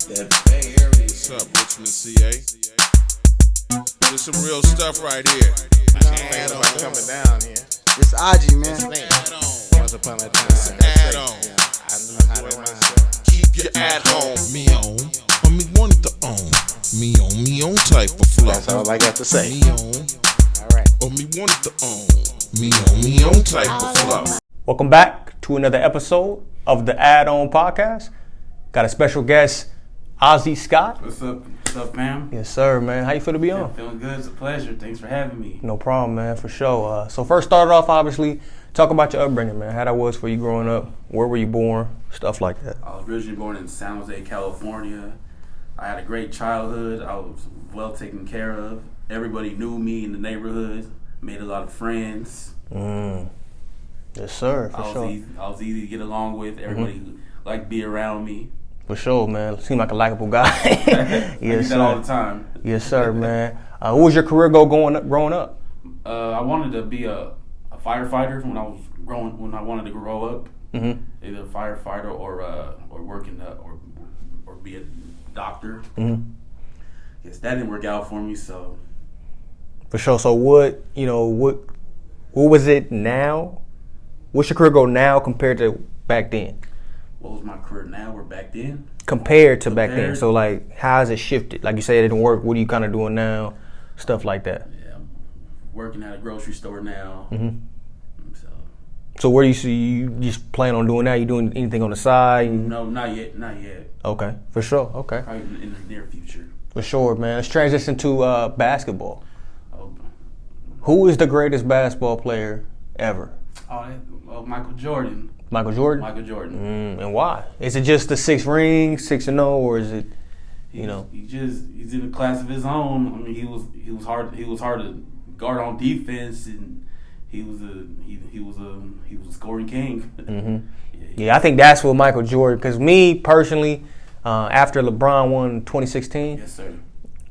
That Bay Area. What's up, Richmond, CA? There's some real stuff right here. Man, coming down here. It's Ozzie, man. Once upon a time. Add on. I knew how to rhyme. Keep you at home. Me on. I me want to own. Me on type of flow. That's all I got to say. Me on. All right. Or me want to own. Me on type of flow. Welcome back to another episode of the Add On Podcast. Got a special guest, Ozzie Scott. What's up? What's up, fam? Yes, sir, man. How you feel to be Yeah, on? feeling good. It's a pleasure. Thanks for having me. No problem, man, for sure. So first, started off, obviously, talk about your upbringing, man. How that was for you growing up. Where were you born? Stuff like that. I was originally born in San Jose, California. I had a great childhood. I was well taken care of. Everybody knew me in the neighborhood. Made a lot of friends. Yes, sir, for sure. I was easy to get along with. Everybody liked to be around me. For sure, man. Seemed like a likable guy. I do Yes, that all sir. the time. Yes, sir, man. What was your career goal growing up? I wanted to be a firefighter when I wanted to grow up. Mm-hmm. Either a firefighter or work in or be a doctor. Mm-hmm. Yes, that didn't work out for me. So For sure. So what was it now? What's your career goal now compared to back then? what was my career now or back then? Compared to back then. Compared- So like, how has it shifted? Like you say, it didn't work. What are you kind of doing now? Stuff like that. Yeah, I'm working at a grocery store now. Mhm. So So where do you see you just plan on doing now? You doing anything on the side? no, not yet. Okay, for sure. Okay, Probably in the near future. for sure, man. Let's transition to basketball. Oh, Who is the greatest basketball player ever? Michael Jordan. Michael Jordan. Michael Jordan. And why? Is it just the 6 rings, 6-0, or is it, you know? He's in a class of his own. I mean, he was hard to guard on defense, and he was a scoring king. Mm-hmm. Yeah, I think that's what Michael Jordan. Because me personally, after LeBron won 2016, Yes, sir.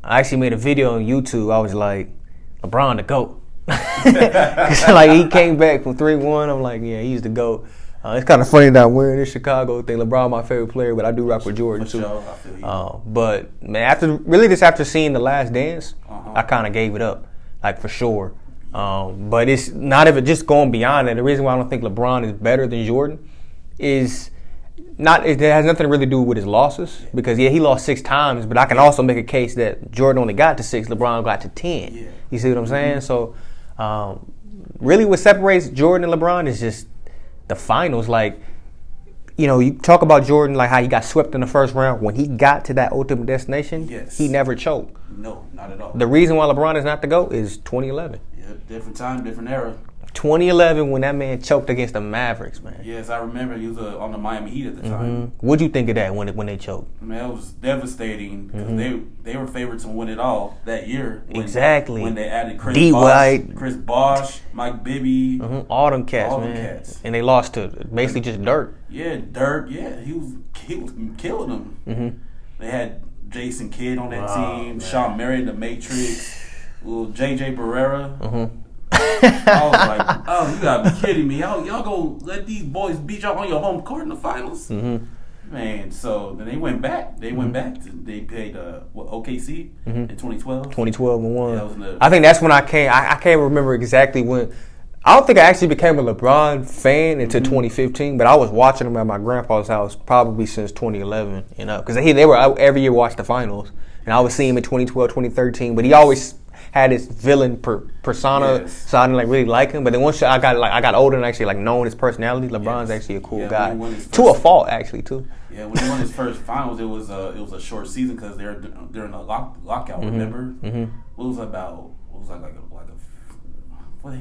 I actually made a video on YouTube. I was like, LeBron the GOAT. 'Cause, like, he came back from 3-1. I'm like, yeah, he's the GOAT. It's kind of funny that I'm wearing this Chicago thing. LeBron my favorite player, but I do rock with Jordan For too. sure, I feel you. But man, after seeing The Last Dance, Uh-huh. I kind of gave it up, like for sure. But it's not even just going beyond that. The reason why I don't think LeBron is better than Jordan is not. It has nothing to really do with his losses, because he lost 6 times. But I can also make a case that Jordan only got to 6, LeBron got to 10. Yeah. You see what I'm saying? So really, what separates Jordan and LeBron is just the finals. Like, you know, you talk about Jordan, like how he got swept in the first round. When he got to that ultimate destination, Yes. he never choked. No, not at all. The reason why LeBron is not the GOAT is 2011. Yeah, different time, different era. 2011, when that man choked against the Mavericks, man. Yes, I remember he was on the Miami Heat at the time. What'd you think of that when they choked? Man, it was devastating because they were favorites to win it all that year. Exactly. When they added Chris D. Bosh, White. Chris Bosh, Mike Bibby. All them cats, All them man. cats. And they lost to basically just dirt. Yeah, Dirk. Yeah, he was killing them. They had Jason Kidd on that team. Sean Merritt, the Matrix. Little JJ Barrera. I was like, oh, you gotta be kidding me. Y'all gonna let these boys beat y'all on your home court in the finals? Man, so then they went back. They played OKC in 2012. 2012 and 1. Yeah, that was I think that's when I came. I can't remember exactly when. I don't think I actually became a LeBron fan until 2015, but I was watching him at my grandpa's house probably since 2011 and up. Because they were every year watch the finals, and I would see him in 2012, 2013. But he always had this villain persona, Yes. so I didn't like really like him. But then once I got older and actually like known his personality, LeBron's Yes. actually a cool Yeah, guy. when he won his To a first- fault, actually, too. Yeah, when he won his first finals, it was a short season because they're during a lockout. Remember? What was it about? What was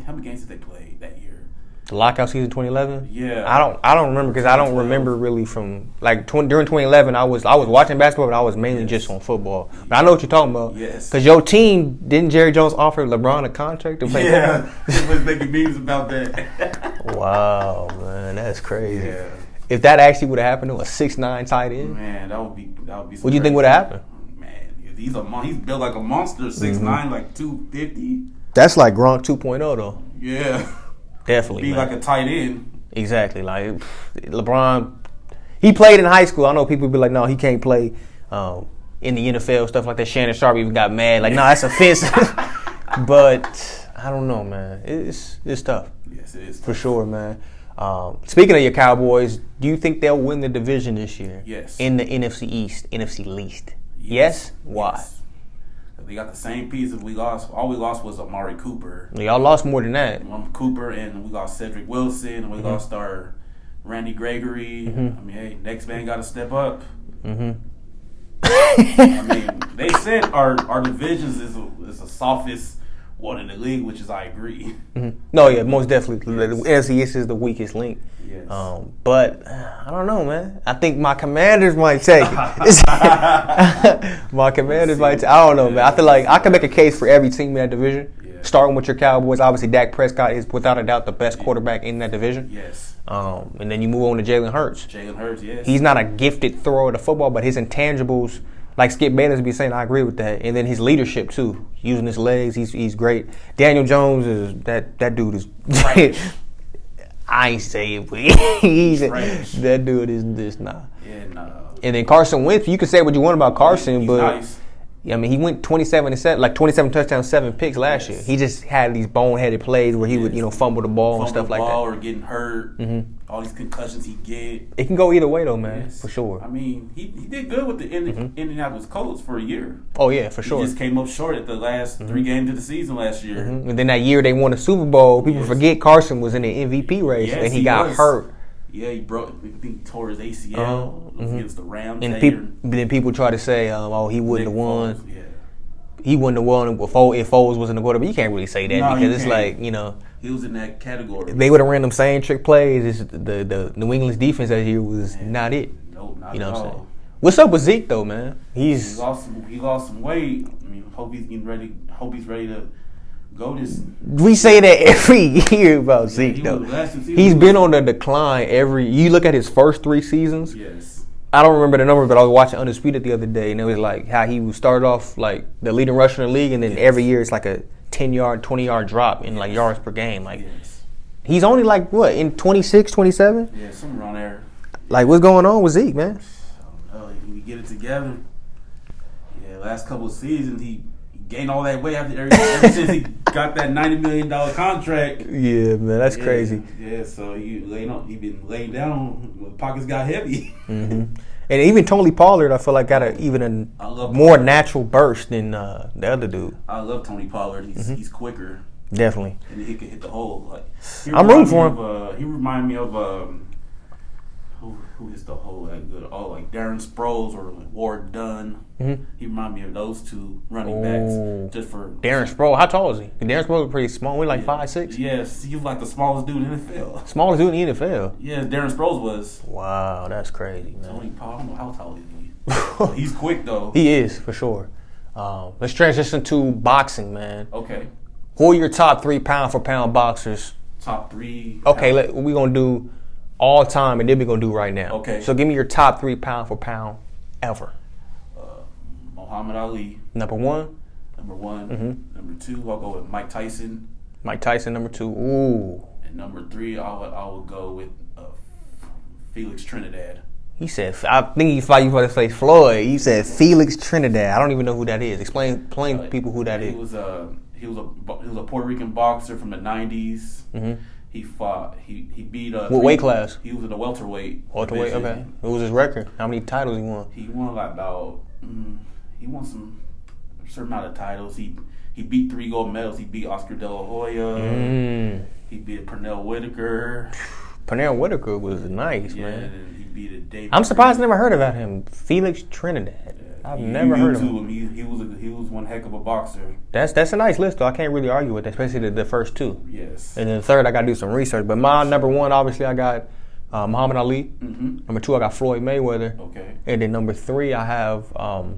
how many games did they play that year? The lockout season 2011. Yeah. I don't remember because I don't 2012. remember really from like during 2011. I was watching basketball, but I was mainly just on football. But I know what you're talking about. Yes. Because your team, didn't Jerry Jones offer LeBron a contract to play? Yeah, he was making memes about that. Wow, man, that's crazy. Yeah. If that actually would have happened to a 6'9" tight end, Man, that would be. what do you think would have happened? Man, he's built like a monster, 6'9", like 250. That's like Gronk 2.0 though. Yeah. Definitely. Be man. like a tight end. Exactly. Like LeBron, he played in high school. I know people be like, no, he can't play in the NFL, stuff like that. Shannon Sharp even got mad, like, nah, that's offensive. But I don't know, man. It's tough. Yes, it is for sure, man. Speaking of your Cowboys, do you think they'll win the division this year? Yes. In the NFC East, NFC least. Yes? Why? Yes. They got the same pieces we lost. All we lost was Amari Cooper. Y'all lost more than that. Cooper, and we lost Cedric Wilson, and we lost our Randy Gregory. I mean, hey, next man got to step up. I mean, they said our divisions is the softest one in the league, which is I agree. No, yeah, most definitely. The NFC East is the weakest link. Yes. But I don't know, man. I think my Commanders might take it. My Commanders might take it. I don't know, man. I feel like I can make a case for every team in that division. Yeah. Starting with your Cowboys, obviously Dak Prescott is without a doubt the best quarterback in that division. Yes. And then you move on to Jalen Hurts. Jalen Hurts, yes. He's not a gifted thrower of the football, but his intangibles, like Skip Bayless be saying, I agree with that. And then his leadership too, using his legs, he's great. Daniel Jones is that dude is. Right. I ain't saying it, but that dude is this nah. Yeah, and then Carson Wentz, you can say what you want about Carson, he's but nice. I mean, he went 27 touchdowns, 7 picks last year. He just had these boneheaded plays where he would, fumble the ball and stuff like that. Or getting hurt. All these concussions he get. It can go either way though, man, for sure. I mean, he did good with the Indianapolis Colts for a year. Oh yeah, for sure. He just came up short at the last 3 games of the season last year. And then that year they won the Super Bowl. People forget Carson was in the MVP race and he got hurt. Yeah, he tore his ACL against the Rams. And then people try to say, he wouldn't have won. Yeah. He wouldn't have won if Foles wasn't the quarterback. You can't really say that because it's like, he was in that category. They would have ran them same trick plays. The New England's defense that year was not it. Nope, not at all. What I'm saying? What's up with Zeke though, man? He lost some weight. I mean, hope he's ready to go this. We say that every year about Zeke though. He's been on the decline you look at his first 3 seasons. Yes. I don't remember the numbers, but I was watching Undisputed the other day, and it was like how he would start off like the leading rusher in the league, and then every year it's like a 10-yard, 20-yard drop in like yards per game. Like he's only like what in 26, 27? Yeah, somewhere around there. Like what's going on with Zeke, man? I don't know. We get it together. Yeah, last couple of seasons he gained all that weight ever since he got that $90 million contract. Yeah, man, that's crazy. Yeah, so he been laying down. The pockets got heavy. And even Tony Pollard, I feel like got a more natural burst than the other dude. I love Tony Pollard. He's quicker. Definitely. And he can hit the hole. Like, I'm rooting for him. He reminded me of who is the hole that good? Oh, like Darren Sproles or like Ward Dunn. He reminded me of those 2 running backs. Just for Darren Sproles. How tall is he? Darren Sproles is pretty small. We're like 5'6". Yes, he was like the smallest dude in the NFL. Smallest dude in the NFL. Yeah, Darren Sproles was. Wow, that's crazy, man. Tony Paul, I don't know how tall is he. He's quick though. He is for sure. Let's transition to boxing, man. Okay. Who are your top 3 pound for pound boxers? Top 3. Okay, we're gonna do all time, and then we're gonna do right now. Okay. So give me your top 3 pound for pound ever. Muhammad Ali. Number 1. Number 1. Number 2, I'll go with Mike Tyson. Mike Tyson, number 2. Ooh. And number 3, I would go with Felix Trinidad. He said, I think you thought to say Floyd. You said Felix Trinidad. I don't even know who that is. Explain people who that is. He was a Puerto Rican boxer from the 90s. He fought. He beat. What weight class? He was in the welterweight. Welterweight. Okay. What was his record? How many titles he won? He won like about. He won some certain amount of titles. He beat 3 gold medals. He beat Oscar De La Hoya. He beat Pernell Whitaker. Pernell Whitaker was nice, man. And he beat a David. I'm surprised I never heard about him. Felix Trinidad. I've never heard of him. He was one heck of a boxer. That's a nice list, though. I can't really argue with that, especially the first 2. Yes. And then the third, I got to do some research. But my number 1, obviously, I got Muhammad Ali. Number 2, I got Floyd Mayweather. Okay. And then number 3, I have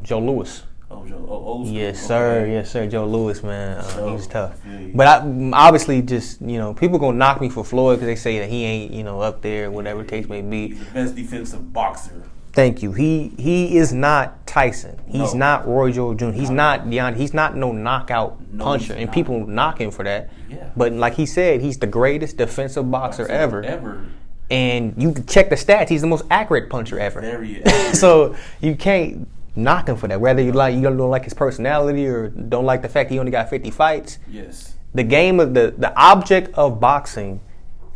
Joe Louis. Old school. Yes, sir. Okay. Yes, sir. Joe Louis, man. He's tough. But I obviously just, people going to knock me for Floyd because they say that he ain't, up there, whatever the case may be. He's the best defensive boxer. Thank you. He is not Tyson. He's not Roy Jones Jr. He's not Deontay. He's not no knockout puncher. And people knock him for that. Yeah. But like he said, he's the greatest defensive boxer ever. And you can check the stats. He's the most accurate puncher ever. There he is. So you can't knock him for that. Whether you don't like his personality or don't like the fact he only got 50 fights. Yes. The game of the object of boxing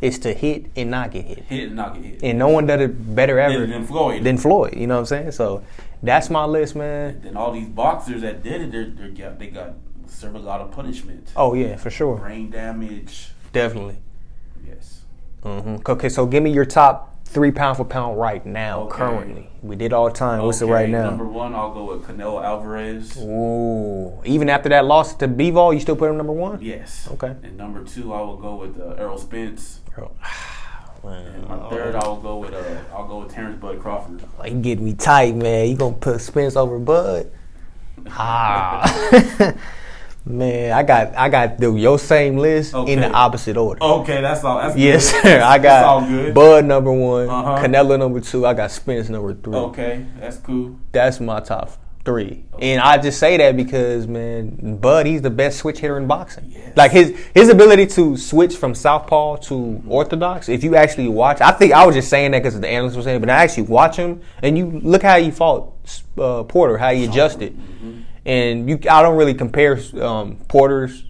is to hit and not get hit. Hit and not get hit. And no one did it better ever than Floyd. You know what I'm saying? So that's my list, man. And all these boxers that did it, they got serve a lot of punishment. Oh yeah, for sure. Brain damage. Definitely. Yes. Okay, so give me your top 3 pound for pound right now, currently. We did all the time. What's it right now? Number 1, I'll go with Canelo Alvarez. Ooh. Even after that loss to Bivol, you still put him number 1? Yes. Okay. And number 2, I will go with Errol Spence. And my Oh. third, I'll go with Terrence Bud Crawford. Like, you getting me tight, man. You gonna put Spence over Bud? Ah. Man, I got your same list in the opposite order. Okay, that's all. That's yes, good. sir. I got all good. Bud number 1, Canelo number 2. I got Spence number 3. Okay, that's cool. That's my top 3. Okay. And I just say that because, man, Bud, he's the best switch hitter in boxing. Yes. Like his ability to switch from southpaw to orthodox. If you actually watch, I think I was just saying that because the analysts were saying, but I actually watch him and you look how he fought Porter, how he adjusted. Mm-hmm. And I don't really compare Porter's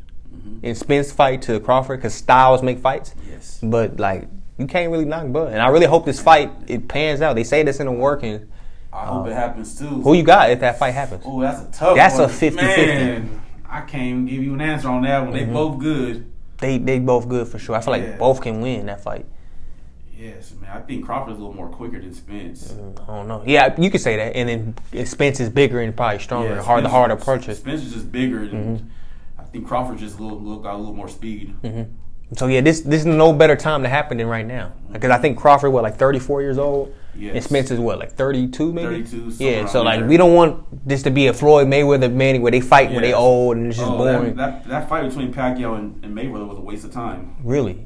and Spence fight to Crawford because styles make fights. Yes. But like you can't really knock Bud. And I really hope this fight it pans out. They say this in the working. I hope it happens too. Who you got if that fight happens? Oh, that's a tough. That's one. a 50-50. Man, I can't even give you an answer on that one. They both good. They both good for sure. I feel like both can win that fight. Yes, man. I think Crawford's a little more quicker than Spence. I don't know. Yeah, you could say that. And then Spence is bigger and probably stronger and harder approaches. Spence is just bigger. And I think Crawford just got a little more speed. Mm-hmm. So yeah, this is no better time to happen than right now. Because I think Crawford like 34 years old. Yes. And Spence is like 32 maybe? 32. Yeah, so like we don't want this to be a Floyd Mayweather Manny where they fight when they old and it's just boring. That fight between Pacquiao and Mayweather was a waste of time. Really?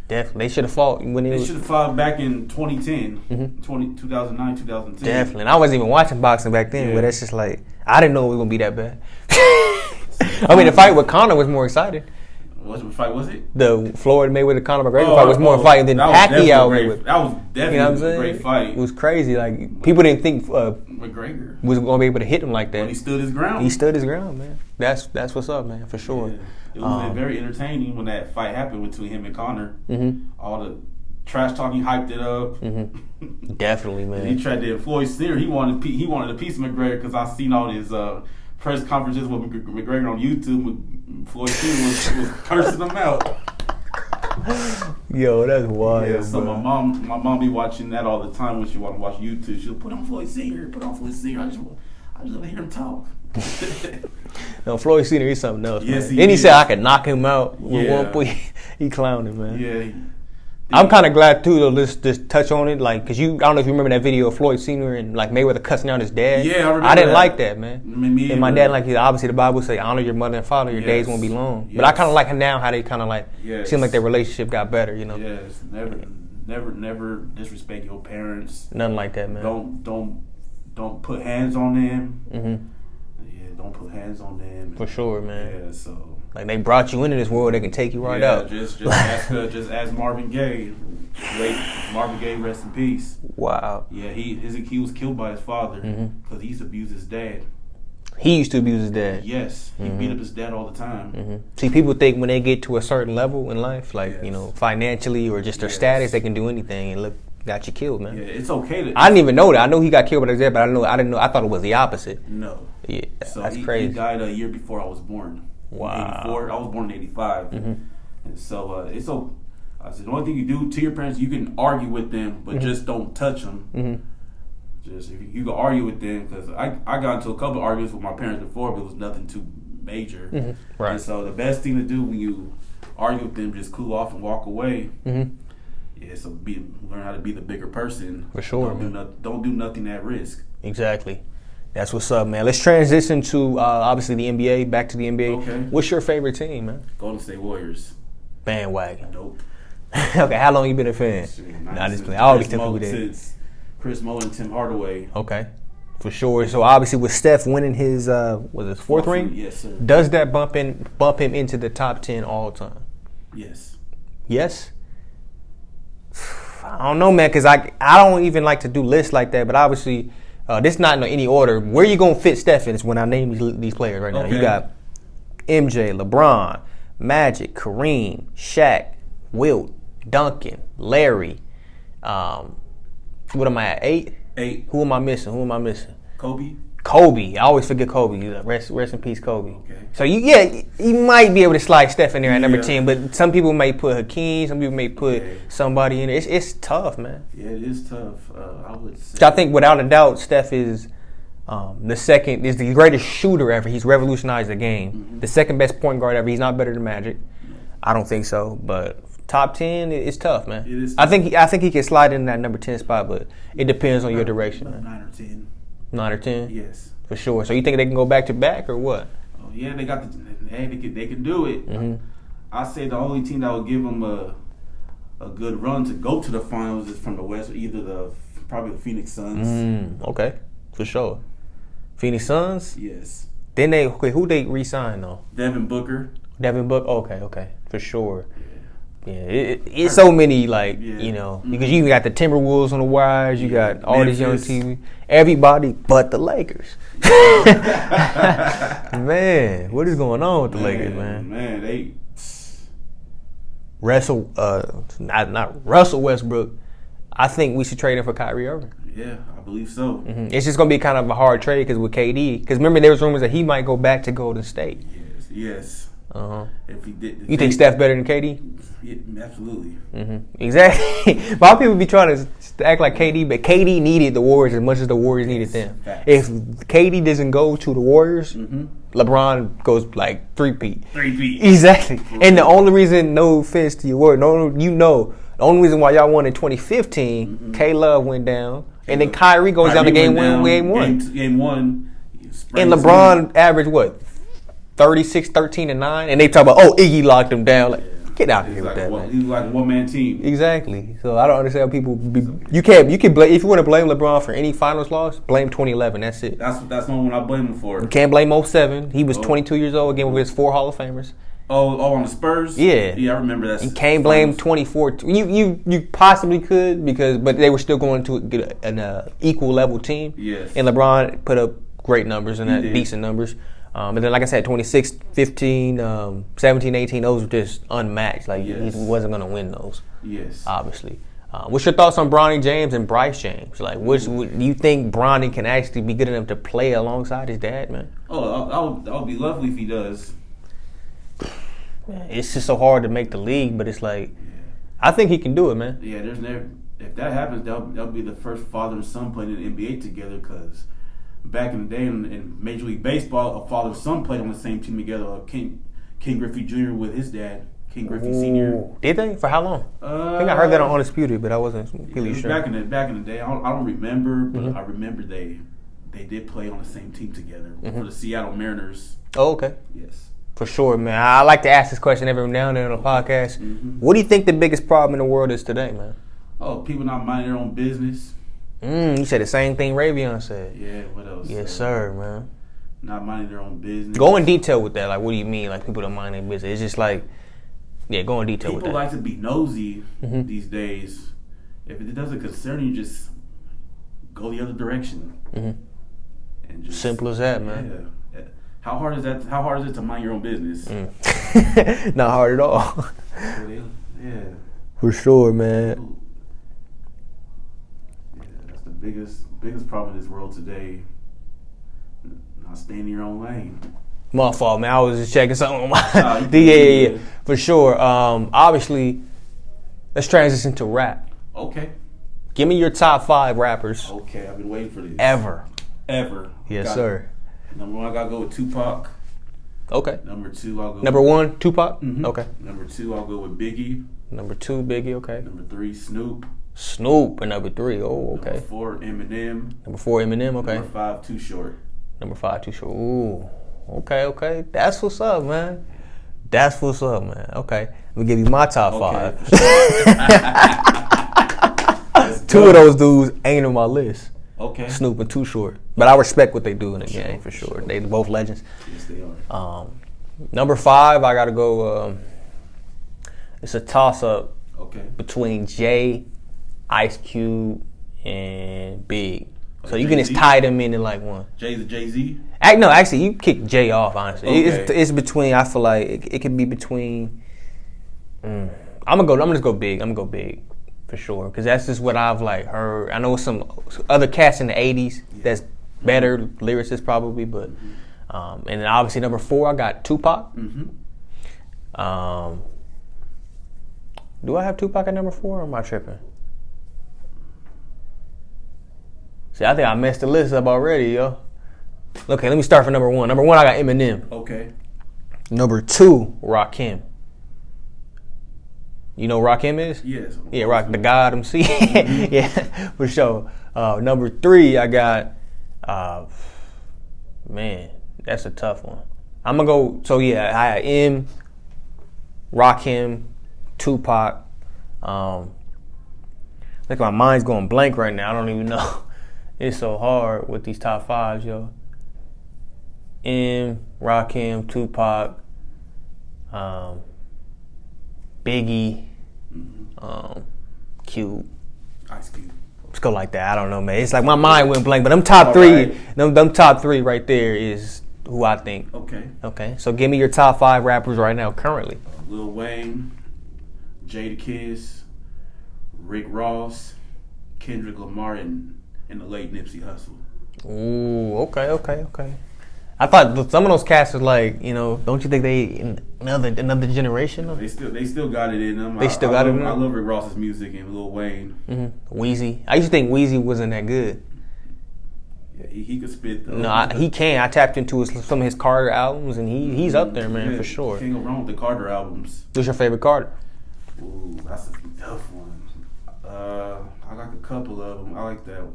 Definitely. They should have fought when they should have fought back in 2010, 2009, 2010. Definitely. And I wasn't even watching boxing back then, but that's just like I didn't know it was gonna be that bad. I mean the fight with Conor was more exciting. What fight was it? The Floyd Mayweather Conor McGregor fight was more fighting than Pacquiao Mayweather. That was definitely a great fight. It was crazy. Like people didn't think McGregor was going to be able to hit him like that. But he stood his ground. He stood his ground, man. That's what's up, man, for sure. Yeah. It was very entertaining when that fight happened between him and Conor. Mm-hmm. All the trash talking hyped it up. Mm-hmm. Definitely, man. And he tried to Floyd Senior. He wanted a piece of McGregor because I seen all his press conferences with McGregor on YouTube. Floyd Senior was cursing him out. Yo, that's wild. Yeah, so my mom be watching that all the time when she want to watch YouTube. She'll put on Floyd Senior. I just want to hear him talk. No, Floyd Senior is something else. Yes, man. He said I could knock him out with one point. He clowned him, man. Yeah. I'm kind of glad too to just touch on it, like, cause I don't know if you remember that video of Floyd Senior and like Mayweather cussing out his dad. Yeah, I remember. I didn't like that, man. Me and my dad, like, obviously the Bible say, honor your mother and father, your days won't be long. Yes. But I kind of like now how they kind of like seem like their relationship got better, you know. Yes, never disrespect your parents. Nothing like that, man. Don't put hands on them. Mm-hmm. Yeah, don't put hands on them. For sure, man. Yeah, so. Like they brought you into this world, they can take you right out. Just ask Marvin Gaye. Marvin Gaye, rest in peace. Wow. Yeah, he was killed by his father because he used to abuse his dad. He used to abuse his dad. Yes, he beat up his dad all the time. Mm-hmm. See, people think when they get to a certain level in life, like financially or just their status, they can do anything, and look, got you killed, man. Yeah, it's okay. I didn't even know that. I know he got killed by his dad, but I didn't know. I thought it was the opposite. No. Yeah, so that's crazy. He died a year before I was born. Wow. 84. I was born in 85. And so it's so. I said the only thing you do to your parents, you can argue with them, but just don't touch them. Just if you can argue with them, because I got into a couple of arguments with my parents before, but it was nothing too major. Right. And so the best thing to do when you argue with them, just cool off and walk away. Yeah, so learn how to be the bigger person. For sure. Don't do nothing at risk. Exactly. That's what's up, man. Let's transition to obviously the NBA. Back to the NBA. Okay. What's your favorite team, man? Golden State Warriors. Bandwagon. Nope. Okay, how long you been a fan? Nah, just playing. I always tell people that. Since Chris Mullin and Tim Hardaway. Okay, for sure. So obviously, with Steph winning his fourth ring, yes, sir. Does that bump him into the top 10 all time? Yes. Yes. I don't know, man, because I don't even like to do lists like that. But obviously, This not in any order. Where you gonna fit Steph in is when I name these players right now. Okay. You got MJ, LeBron, Magic, Kareem, Shaq, Wilt, Duncan, Larry. What am I at? 8? 8. Who am I missing? Kobe. Kobe. I always forget Kobe. Rest in peace, Kobe. Okay. So you might be able to slide Steph in there at number Yeah. 10, but some people may put Hakeem, some people may put Okay. somebody in there. It's tough, man. Yeah, it is tough. I would say. So I think without a doubt, Steph is the greatest shooter ever. He's revolutionized the game. Mm-hmm. The second best point guard ever. He's not better than Magic. I don't think so, but top 10 is tough, man. It is I tough. think he can slide in that number 10 spot, but it depends on your direction, About man. 9 or 10. 9 or 10? Yes. For sure. So you think they can go back to back or what? Oh yeah, they got the. Hey, they can do it. Mm-hmm. I say the only team that will give them a good run to go to the finals is from the West, either probably the Phoenix Suns. Okay, for sure. Phoenix Suns. Yes. Then who they re-signed though? Devin Booker. Devin Book. Okay, for sure. Yeah, it's so many Yeah. because you got the Timberwolves on the wires, you got all these young Memphis. teams, everybody but the Lakers. Man, what is going on with the Lakers, man? Man, they. Not Russell Westbrook. I think we should trade him for Kyrie Irving. Yeah, I believe so. It's just gonna be kind of a hard trade because with KD, because remember there was rumors that he might go back to Golden State. Yes. If he did, You think Steph better than KD? Yeah, absolutely. Exactly. A lot of people be trying to act like KD, but KD needed the Warriors as much as the Warriors needed them. Facts. If KD doesn't go to the Warriors, LeBron goes like 3-peat. 3-peat. Exactly. And the only reason, no offense to your word, the only reason why y'all won in 2015, K-Love went down, and then Kyrie goes down to game one. Game one. And LeBron averaged what? 36, 13, and 9, and they talk about Iggy locked him down. Like, get out of here with that, man. He's like a one-man team. Exactly. So I don't understand how people you can blame, if you want to blame LeBron for any finals loss, blame 2011. That's it. That's the one I blame him for. You can't blame 07. He was 22 years old again with his 4 Hall of Famers. On the Spurs? Yeah. Yeah, I remember that. You can't blame 2014. You possibly could but they were still going to get an equal level team. Yes. And LeBron put up great numbers and did. decent numbers. And then, like I said, 26, 15, 17, 18, those were just unmatched. Like, Yes. he wasn't going to win those, Yes. obviously. What's your thoughts on Bronny James and Bryce James? Like, do you think Bronny can actually be good enough to play alongside his dad, man? Oh, that would be lovely if he does. Man, it's just so hard to make the league, but it's like, I think he can do it, man. Yeah, there's never. If that happens, that'll be the first father and son playing in the NBA together. Because back in the day in Major League Baseball, a father and son played on the same team together. King Griffey Jr. with his dad, King Griffey Sr. Did they? For how long? I think I heard that on Undisputed, but I wasn't completely sure. Back in the day, I don't remember, but I remember they did play on the same team together for the Seattle Mariners. Oh, okay. Yes. For sure, man. I like to ask this question every now and then on a podcast. What do you think the biggest problem in the world is today, man? Oh, people not minding their own business. You said the same thing Ravion said. Yeah, what else? Yes, sir, man. Not minding their own business. Go in detail with that. Like, what do you mean? Like, people don't mind their business. It's just like, yeah, go in detail with People that. like to be nosy these days. If it doesn't concern you, just go the other direction. And just, Simple as that, man. Yeah. How hard is that? How hard is it to mind your own business? Not hard at all. Yeah. For sure, man. Yeah, that's the biggest problem in this world today. Not staying in your own lane. My fault, man. I was just checking something on my. Nah, you yeah, good. for sure. Obviously, let's transition to rap. Okay. Give me your top 5 rappers Okay, I've been waiting for this. ever. Yes, Got sir. it. Number 1, I gotta go with Tupac. Okay. Number 2, I'll go. Number 1, Tupac. Mhm. Okay. Number 2, I'll go with Biggie. Number 2, Biggie. Okay. Number 3, Snoop. Snoop. And number 3. Oh, okay. Number 4, Eminem. Number 4, Eminem. Okay. Number 5, Too Short. Number 5, Too Short. Ooh. Okay. That's what's up, man. That's what's up, man. Okay. Let me give you my top 5. Let's Two go. of those dudes ain't on my list. Okay. Snoop and Too Short. But I respect what they do in the game for sure. They both legends. Yes, they are. Number 5, I gotta go. It's a toss up Okay. between Jay, Ice Cube, and Big. So you can just tie them into like one. Jay-Z? No, actually, you kick Jay off, honestly. Okay. It's between, I feel like, it could be between, I'm just go big. I'm going to go big, for sure. Because that's just what I've, like, heard. I know some other cats in the 80s that's better lyricists, probably, but, and then obviously number 4, I got Tupac. Do I have Tupac at number 4, or am I tripping? See, I think I messed the list up already, yo. Okay, let me start from number 1. Number 1, I got Eminem. Okay. Number 2, Rakim. You know who Rakim is? Yes. Yeah, Rock the God MC. Yeah, for sure. Number 3, I got, man, that's a tough one. I'm gonna go. So yeah, I had M, Rakim, Tupac. Like my mind's going blank right now. I don't even know. It's so hard with these top 5s, yo. M, Rakim, Tupac, Biggie, Cube. Ice Cube. Let's go like that. I don't know, man. It's like my mind went blank, but them top 3, them top 3 right there is who I think. Okay. So give me your top 5 rappers right now, currently. Lil Wayne, Jadakiss, Rick Ross, Kendrick Lamar, and the late Nipsey Hussle. Ooh, okay. I thought some of those cats are like, don't you think they in another generation? Though? They still got it in them. They still got it in them? I love Rick Ross's music and Lil Wayne. Wheezy. I used to think Wheezy wasn't that good. Yeah, he could spit though. No, he can. I tapped into some of his Carter albums, and he's up there, man, for sure. Can't go wrong with the Carter albums. What's your favorite Carter? Ooh, that's a tough one. I like a couple of them. I like the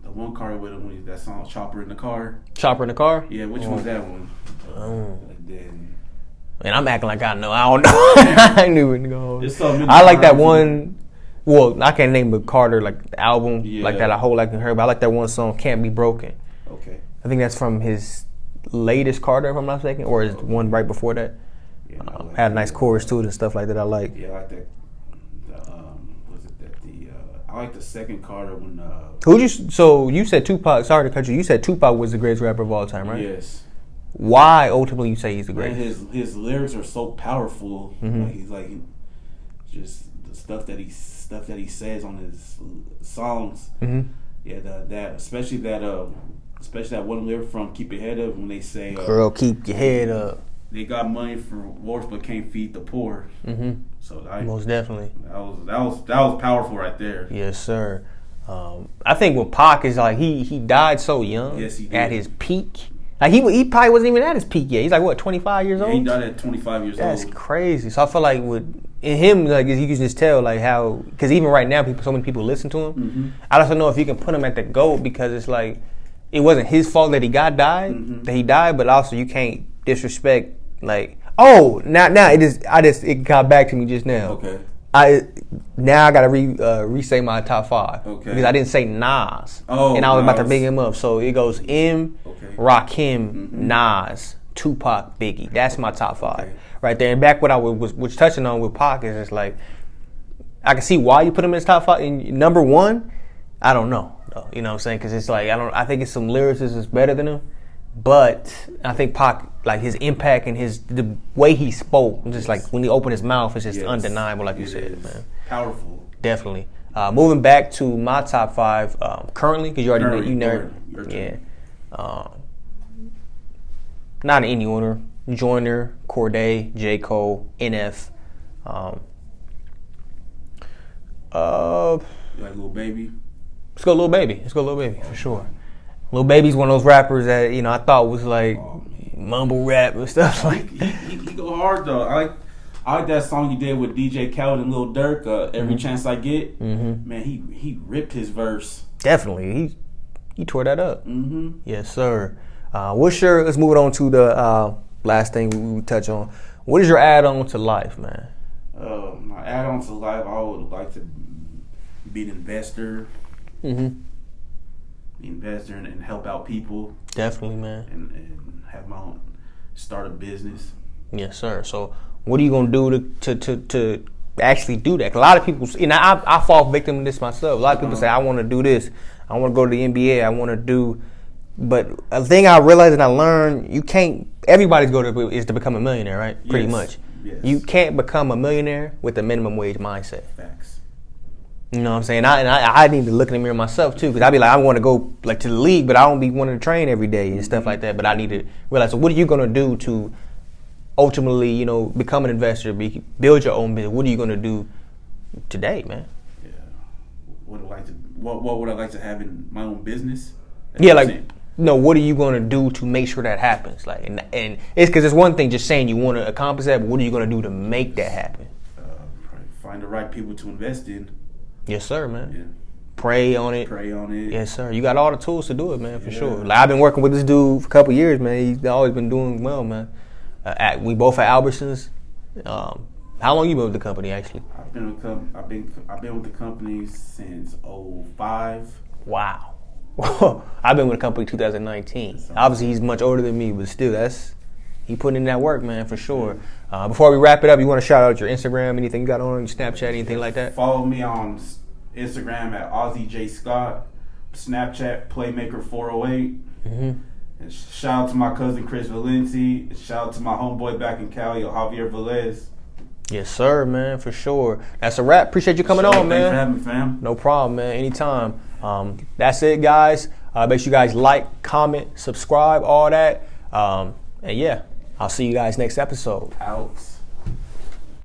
one Carter with him when that song Chopper in the Car. Chopper in the Car? Yeah, which one's that one? And then, man, I'm acting like I know. I don't know. I knew it. Go. I like that one. Well, I can't name the Carter like album like that. I whole I can hear, but I like that one song, "Can't Be Broken." Okay. I think that's from his latest Carter, if I'm not mistaken, or his one right before that. Yeah, had a nice chorus to it and stuff like that. I like. Yeah, I like that. I like the second Carter when. So you said Tupac. Sorry to cut you. You said Tupac was the greatest rapper of all time, right? Yes. Why ultimately you say he's the greatest? And his lyrics are so powerful. Like he's like just the stuff that he says on his songs. Yeah, that especially that one lyric from "Keep Your Head Up" when they say, "Girl, keep your head up." They got money for wars but can't feed the poor. So most definitely. That was powerful right there. Yes, sir. I think with Pac is like he died so young. Yes, he did. At his peak. Like he probably wasn't even at his peak yet. He's like what, 25 years old? He died at 25 years old. That's crazy. So I feel like in him, like you can just tell like how, because even right now, so many people listen to him. I don't know if you can put him at the GOAT because it's like it wasn't his fault that he died, but also you can't disrespect like now it got back to me just now. Okay. I gotta re-say my top 5 because I didn't say Nas, and I was about to big him up. So it goes M, Rakim, Nas, Tupac, Biggie. That's my top 5 right there. And back what I was touching on with Pac is just like I can see why you put him in his top 5. And number 1, I don't know though. You know what I'm saying? Because it's like I think it's some lyricists is better than him. But I think Pac, like his impact and the way he spoke, just like when he opened his mouth, it's just undeniable, like you said, man. Powerful. Definitely. Moving back to my top 5 currently, because you already not in any order. Joyner, Corday, J. Cole, NF. You like Lil Baby? Let's go Lil Baby for sure. Lil Baby's one of those rappers that I thought was like mumble rap and stuff like. He go hard though. I like that song you did with DJ Khaled and Lil Durk. Every chance I get, man, he ripped his verse. Definitely, he tore that up. Yes, sir. Let's move it on to the last thing we touch on. What is your add-on to life, man? My add-on to life, I would like to be an investor. Investor and help out people. Definitely, man. And have my own, start a business. Yes, sir. So what are you gonna do to actually do that. 'Cause a lot of people, and I fall victim to this myself. A lot of people say, I want to do this. I want to go to the NBA. I want to do. But a thing I realized and I learned, you can't. Everybody's goal is to become a millionaire, right? Pretty much. Yes. You can't become a millionaire with a minimum wage mindset. Facts. You know what I'm saying? I need to look in the mirror myself too, because I be like, I want to go like to the league, but I don't be wanting to train every day and stuff like that. But I need to realize, so what are you gonna do to ultimately, you know, become an investor, build your own business? What are you gonna do today, man? Yeah. What would I like to have in my own business? Yeah, like. No, what are you going to do to make sure that happens? Like, and it's because it's one thing just saying you want to accomplish that, but what are you going to do to make that happen? Find the right people to invest in. Yes, sir, man. Yeah. Pray on it. Yes, sir. You got all the tools to do it, man, for sure. Like, I've been working with this dude for a couple of years, man. He's always been doing well, man. We both at Albertsons. How long you been with the company, actually? I've been with the company since 2005. Wow. I've been with the company 2019. Obviously, he's much older than me, but still, he putting in that work, man, for sure. Before we wrap it up, you want to shout out your Instagram, anything you got on your Snapchat, anything like that? Follow me on Instagram at Ozzie J Scott, Snapchat Playmaker408. Mm-hmm. And shout out to my cousin Chris Valenti. Shout out to my homeboy back in Cali, Javier Velez. Yes, sir, man, for sure. That's a wrap. Appreciate you coming on, man. Thanks for having me, fam. No problem, man. Anytime. That's it, guys. Make sure you guys like, comment, subscribe, all that. And yeah, I'll see you guys next episode. Out.